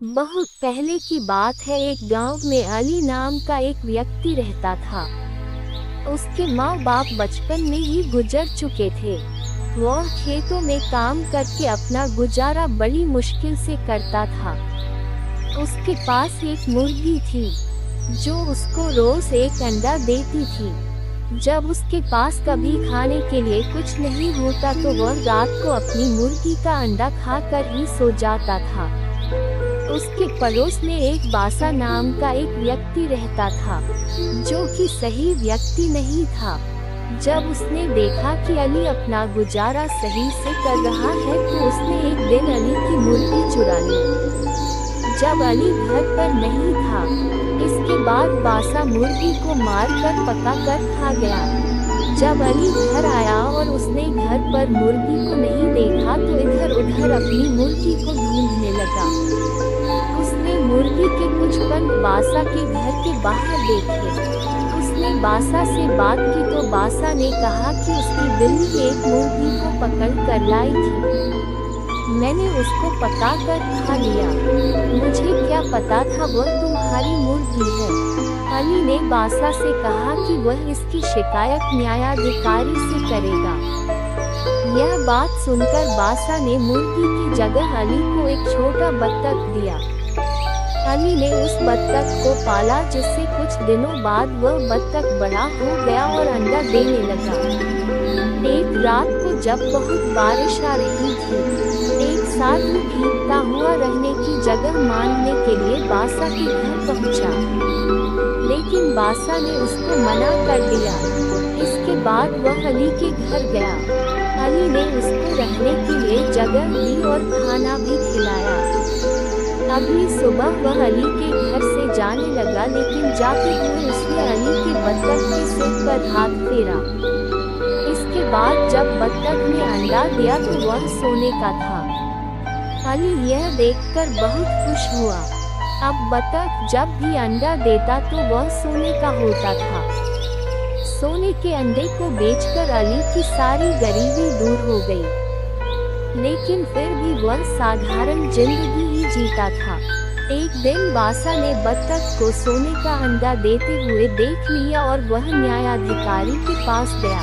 बहुत पहले की बात है। एक गांव में अली नाम का एक व्यक्ति रहता था। उसके माँ बाप बचपन में ही गुजर चुके थे। वह खेतों में काम करके अपना गुजारा बड़ी मुश्किल से करता था। उसके पास एक मुर्गी थी जो उसको रोज एक अंडा देती थी। जब उसके पास कभी खाने के लिए कुछ नहीं होता तो वह रात को अपनी मुर्गी का अंडा खाकर ही सो जाता था। उसके पड़ोस में एक बासा नाम का एक व्यक्ति रहता था जो कि सही व्यक्ति नहीं था। जब उसने देखा कि अली अपना गुजारा सही से कर रहा है तो उसने एक दिन अली की मुर्गी चुरा ली। जब अली घर पर नहीं था, इसके बाद बासा मुर्गी को मारकर पकाकर खा गया। जब अली घर आया और उसने घर पर मुर्गी को नहीं देखा तो इधर उधर अपनी मुर्गी को ढूंढने लगा। उसने मुर्गी के कुछ पल बासा के घर के बाहर देखे। उसने बासा से बात की तो बासा ने कहा कि उसकी बिल्ली एक मुर्गी को पकड़ कर लाई थी। मैंने उसको पका कर खा लिया। मुझे क्या पता था वह तुम्हारी मुर्गी है। अली ने बासा से कहा कि वह इसकी शिकायत न्यायाधिकारी से करेगा। यह बात सुनकर बासा ने मुर्गी की जगह अली को एक छोटा बत्तख दिया। अली ने उस बत्तख को पाला जिससे कुछ दिनों बाद वह बत्तख बड़ा हो गया और अंडा देने लगा। एक रात को जब बहुत बारिश आ रही थी, एक साधु भीगता हुआ रहने की जगह मांगने के लिए बासा के घर पहुंचा, लेकिन बासा ने उसको मना कर दिया। इसके बाद वह अली के घर गया। अली ने उसको रहने के लिए जगह दी और खाना भी खिलाया। अगली सुबह वह अली के घर से जाने लगा, लेकिन जाते हुए उसने अली के बत्तख के सिर पर हाथ फेरा। इसके बाद जब बत्तख ने अंडा दिया तो वह सोने का था। अली यह देखकर बहुत खुश हुआ। अब बत्तख जब भी अंडा देता तो वह सोने का होता था। सोने के अंडे को बेचकर अली की सारी गरीबी दूर हो गई, लेकिन फिर भी वह साधारण जिंदगी ही जीता था। एक दिन बासा ने बत्तख को सोने का अंडा देते हुए देख लिया और वह न्यायाधिकारी के पास गया।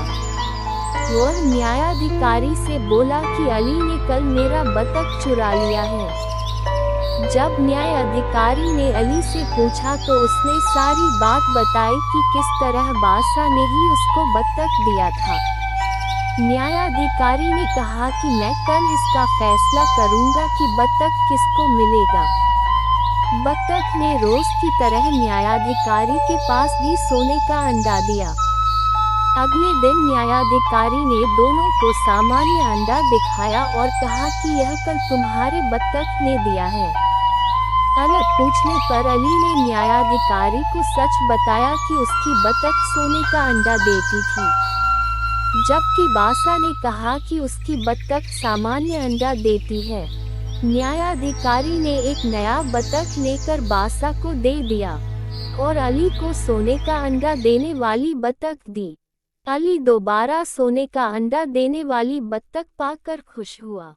वह न्यायाधिकारी से बोला कि अली ने कल मेरा बत्तख चुरा लिया है। जब न्यायाधिकारी ने अली से पूछा तो उसने सारी बात बताई कि किस तरह बासा ने ही उसको बत्तख दिया था। न्यायाधिकारी ने कहा कि मैं कल इसका फैसला करूंगा कि बत्तख किसको मिलेगा। बत्तख ने रोज की तरह न्यायाधिकारी के पास भी सोने का अंडा दिया। अगले दिन न्यायाधिकारी ने दोनों को सामान्य अंडा दिखाया और कहा कि यह कल तुम्हारे बत्तख ने दिया है। अलग पूछने पर अली ने न्यायाधिकारी को सच बताया कि उसकी बत्तख सोने का अंडा देती थी, जबकि बासा ने कहा कि उसकी बत्तख सामान्य अंडा देती है। न्यायाधिकारी ने एक नया बत्तख लेकर बासा को दे दिया और अली को सोने का अंडा देने वाली बत्तख दी। अली दोबारा सोने का अंडा देने वाली बत्तख पाकर खुश हुआ।